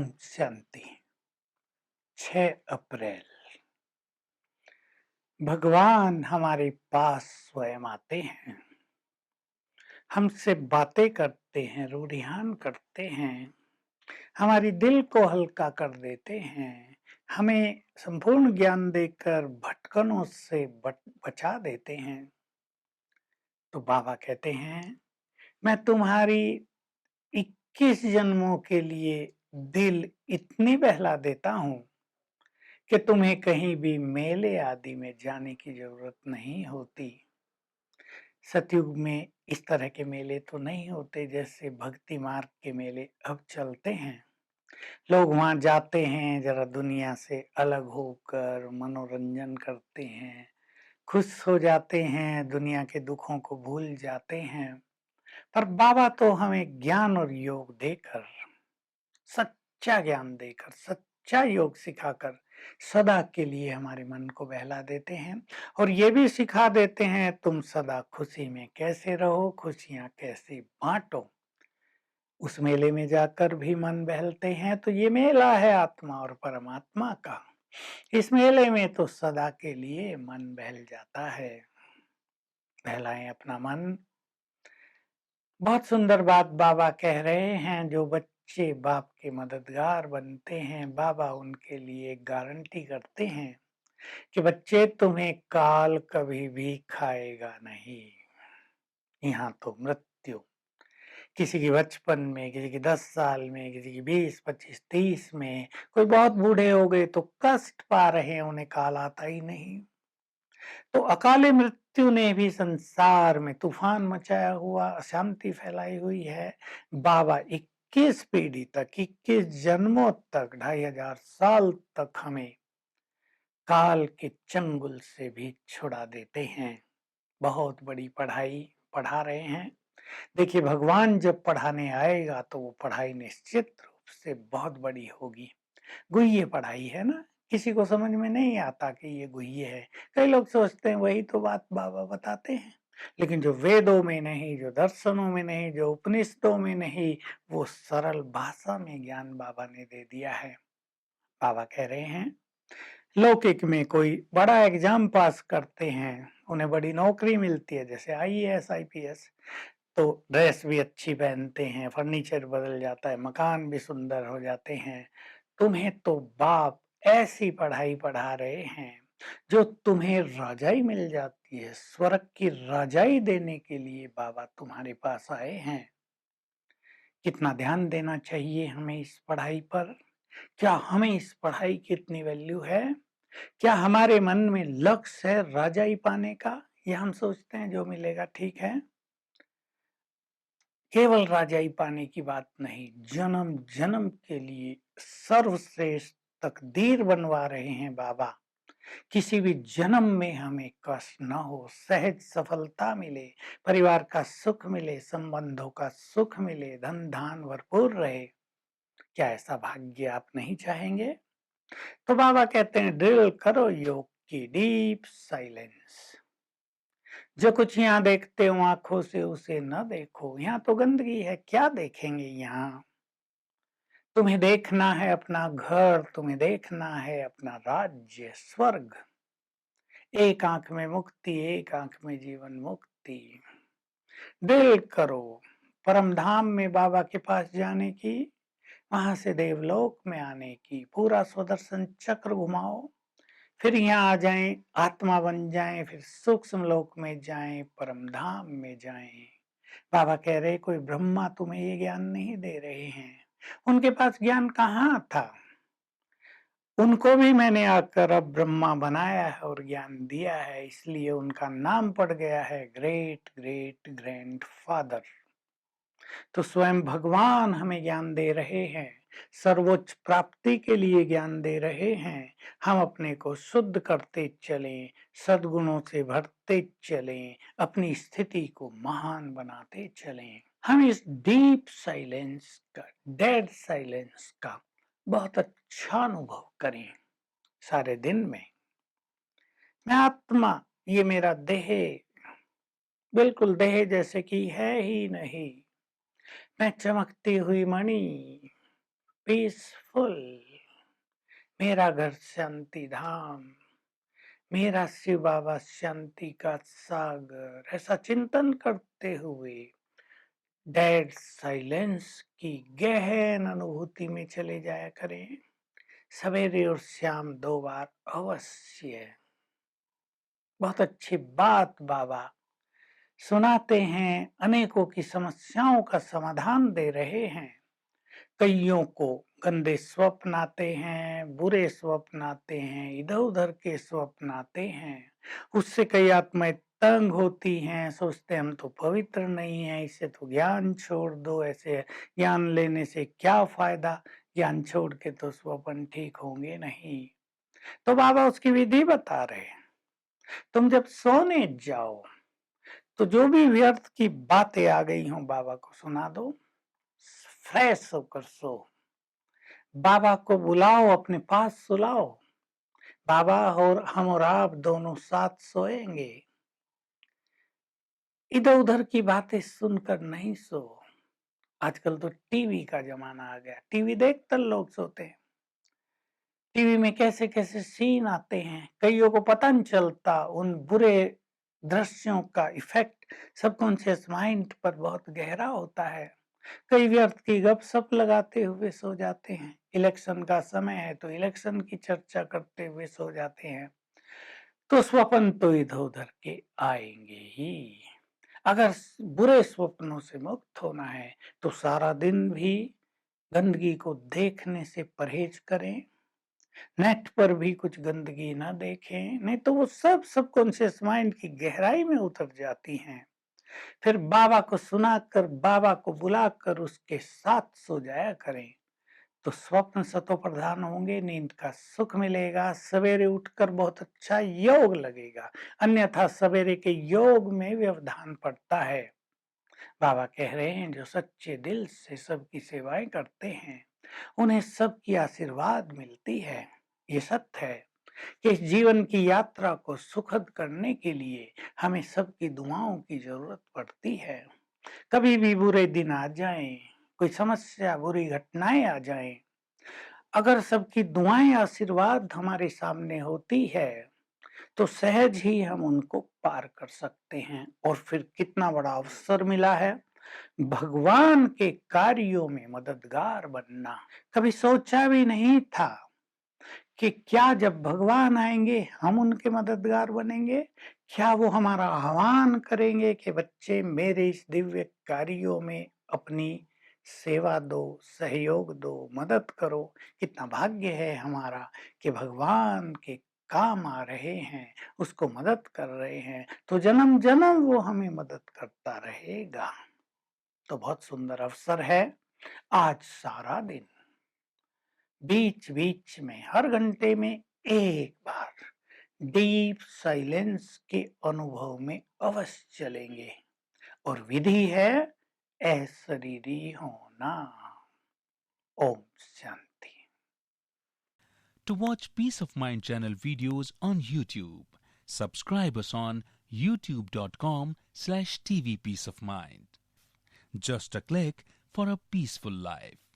ओम शांति। 6 अप्रैल भगवान हमारे पास स्वयं आते हैं, हमसे बातें करते हैं, रूढ़ियान करते हैं, हमारी दिल को हल्का कर देते हैं, हमें संपूर्ण ज्ञान देकर भटकनों से बचा देते हैं। तो बाबा कहते हैं, मैं तुम्हारी 21 जन्मों के लिए दिल इतनी बहला देता हूं कि तुम्हें कहीं भी मेले आदि में जाने की जरूरत नहीं होती। सतयुग में इस तरह के मेले तो नहीं होते जैसे भक्ति मार्ग के मेले अब चलते हैं। लोग वहां जाते हैं, जरा दुनिया से अलग होकर मनोरंजन करते हैं, खुश हो जाते हैं, दुनिया के दुखों को भूल जाते हैं। पर बाबा तो हमें ज्ञान और योग देकर, सच्चा ज्ञान देकर, सच्चा योग सिखाकर सदा के लिए हमारे मन को बहला देते हैं और ये भी सिखा देते हैं तुम सदा खुशी में कैसे रहो, खुशियां कैसे बांटो। उस मेले में जाकर भी मन बहलते हैं। तो ये मेला है आत्मा और परमात्मा का। इस मेले में तो सदा के लिए मन बहल जाता है। बहलाएं अपना मन। बहुत सुंदर बात बाबा कह रहे हैं, जो बच्चे बाप के मददगार बनते हैं, बाबा उनके लिए गारंटी करते हैं कि बच्चे तुम्हें काल कभी भी खाएगा नहीं। यहाँ तो मृत्यु किसी की बचपन में, किसी की 10 साल में, किसी की 20, 25, 30 में, कोई बहुत बूढ़े हो गए तो कष्ट पा रहे हैं, उन्हें काल आता ही नहीं। तो अकाले मृत्यु ने भी संसार में तूफान मचाया हुआ, अशांति फैलाई हुई है। बाबा 21 पीढ़ी तक, 21 जन्मों तक, 2500 साल तक हमें काल के चंगुल से भी छुड़ा देते हैं। बहुत बड़ी पढ़ाई पढ़ा रहे हैं। देखिए, भगवान जब पढ़ाने आएगा तो वो पढ़ाई निश्चित रूप से बहुत बड़ी होगी। गुह्य पढ़ाई है ना, किसी को समझ में नहीं आता कि ये गुह्य है। कई लोग सोचते हैं वही तो बात बाबा बताते हैं, लेकिन जो वेदों में नहीं, जो दर्शनों में नहीं, जो उपनिषदों में नहीं, वो सरल भाषा में ज्ञान बाबा ने दे दिया है। बाबा कह रहे हैं, लौकिक में कोई बड़ा एग्जाम पास करते हैं, उन्हें बड़ी नौकरी मिलती है, जैसे आईएएस, आईपीएस, तो ड्रेस भी अच्छी पहनते हैं, फर्नीचर बदल जाता है, मकान भी सुंदर हो जाते हैं। तुम्हें तो बाप ऐसी पढ़ाई पढ़ा रहे हैं जो तुम्हें राजाई मिल जाती है। स्वर्ग की राजाई देने के लिए बाबा तुम्हारे पास आए हैं। कितना ध्यान देना चाहिए हमें इस पढ़ाई पर। क्या हमें इस पढ़ाई की इतनी वैल्यू है? क्या हमारे मन में लक्ष्य है राजाई पाने का? ये हम सोचते हैं जो मिलेगा ठीक है। केवल राजाई पाने की बात नहीं, जन्म जन्म के लिए सर्वश्रेष्ठ तकदीर बनवा रहे हैं बाबा। किसी भी जन्म में हमें कष्ट न हो, सहज सफलता मिले, परिवार का सुख मिले, संबंधों का सुख मिले, धन धान भरपूर रहे। क्या ऐसा भाग्य आप नहीं चाहेंगे? तो बाबा कहते हैं, ड्रिल करो योग की डीप साइलेंस। जो कुछ यहाँ देखते हो आंखों से उसे न देखो। यहाँ तो गंदगी है, क्या देखेंगे यहाँ? तुम्हें देखना है अपना घर, तुम्हें देखना है अपना राज्य, स्वर्ग। एक आंख में मुक्ति, एक आंख में जीवन मुक्ति। दिल करो परम धाम में बाबा के पास जाने की, वहां से देवलोक में आने की। पूरा स्वदर्शन चक्र घुमाओ, फिर यहाँ आ जाएं, आत्मा बन जाएं, फिर सूक्ष्म लोक में जाएं, परम धाम में जाएं। बाबा कह रहे, कोई ब्रह्मा तुम्हें ये ज्ञान नहीं दे रहे हैं। उनके पास ज्ञान कहाँ था? उनको भी मैंने आकर अब ब्रह्मा बनाया है और ज्ञान दिया है, इसलिए उनका नाम पड़ गया है ग्रेट ग्रेट ग्रैंड फादर। तो स्वयं भगवान हमें ज्ञान दे रहे हैं, सर्वोच्च प्राप्ति के लिए ज्ञान दे रहे हैं। हम अपने को शुद्ध करते चलें, सद्गुणों से भरते चलें, अपनी स्थिति को महान बनाते चलें। हम इस डीप साइलेंस का, डेड साइलेंस का बहुत अच्छा अनुभव करें सारे दिन में। मैं आत्मा, ये मेरा देह बिल्कुल देह जैसे कि है ही नहीं। मैं चमकती हुई मणि, पीसफुल, मेरा घर शांति धाम, मेरा शिव बाबा शांति का सागर, ऐसा चिंतन करते हुए डेड साइलेंस की गहन अनुभूति में चले जाया करें। सवेरे और शाम 2 बार अवश्य। बहुत अच्छी बात बाबा सुनाते हैं, अनेकों की समस्याओं का समाधान दे रहे हैं। कईयों को गंदे स्वप्न आते हैं, बुरे स्वप्न आते हैं, इधर उधर के स्वप्न आते हैं, उससे कई आत्माएं तंग होती हैं, सोचते हम तो पवित्र नहीं है, इससे तो ज्ञान छोड़ दो, ऐसे ज्ञान लेने से क्या फायदा, ज्ञान छोड़ के तो स्वप्न ठीक होंगे नहीं। तो बाबा उसकी विधि बता रहे हैं। तुम जब सोने जाओ तो जो भी व्यर्थ की बातें आ गई हों बाबा को सुना दो, फ्रेश होकर सो। बाबा को बुलाओ, अपने पास सुलाओ, बाबा और हम और आप दोनों साथ सोएंगे। इधर उधर की बातें सुनकर नहीं सो। आजकल तो टीवी का जमाना आ गया, टीवी देखकर लोग सोते हैं। टीवी में कैसे कैसे सीन आते हैं, कईयों को पता नहीं चलता। उन बुरे दृश्यों का इफेक्ट सबकॉन्शियस माइंड पर बहुत गहरा होता है। कई व्यर्थ की गपशप लगाते हुए सो जाते हैं। इलेक्शन का समय है तो इलेक्शन की चर्चा करते हुए सो जाते हैं। तो स्वप्न तो इधर उधर के आएंगे ही। अगर बुरे स्वप्नों से मुक्त होना है तो सारा दिन भी गंदगी को देखने से परहेज करें। नेट पर भी कुछ गंदगी ना देखें, नहीं तो वो सब सबकॉन्शियस माइंड की गहराई में उतर जाती हैं। फिर बाबा को सुनाकर, बाबा को बुलाकर उसके साथ सो जाया करें तो स्वप्न सतो प्रधान होंगे, नींद का सुख मिलेगा, सवेरे उठकर बहुत अच्छा योग लगेगा। अन्यथा सवेरे के योग में व्यवधान पड़ता है। बाबा कह रहे हैं जो सच्चे दिल से सबकी सेवाएं करते हैं उन्हें सबकी आशीर्वाद मिलती है। ये सत्य है कि इस जीवन की यात्रा को सुखद करने के लिए हमें सबकी दुआओं की जरूरत पड़ती है। कभी भी बुरे दिन आ जाएं, कोई समस्या, बुरी घटनाएं आ जाएं, अगर सबकी दुआएं, आशीर्वाद हमारे सामने होती है तो सहज ही हम उनको पार कर सकते हैं। और फिर कितना बड़ा अवसर मिला है भगवान के कार्यों में मददगार बनना। कभी सोचा भी नहीं था कि क्या जब भगवान आएंगे हम उनके मददगार बनेंगे। क्या वो हमारा आह्वान करेंगे कि बच्चे मेरे इस दिव्य कार्यों में अपनी सेवा दो, सहयोग दो, मदद करो। कितना भाग्य है हमारा कि भगवान के काम आ रहे हैं, उसको मदद कर रहे हैं, तो जन्म जन्म वो हमें मदद करता रहेगा। तो बहुत सुंदर अवसर है। आज सारा दिन बीच बीच में हर घंटे में एक बार डीप साइलेंस के अनुभव में अवश्य चलेंगे। और विधि है अशरीरी होना। Om Shanti. To watch Peace of Mind channel videos on YouTube, subscribe us on youtube.com/tvpeaceofmind. Just a click for a peaceful life.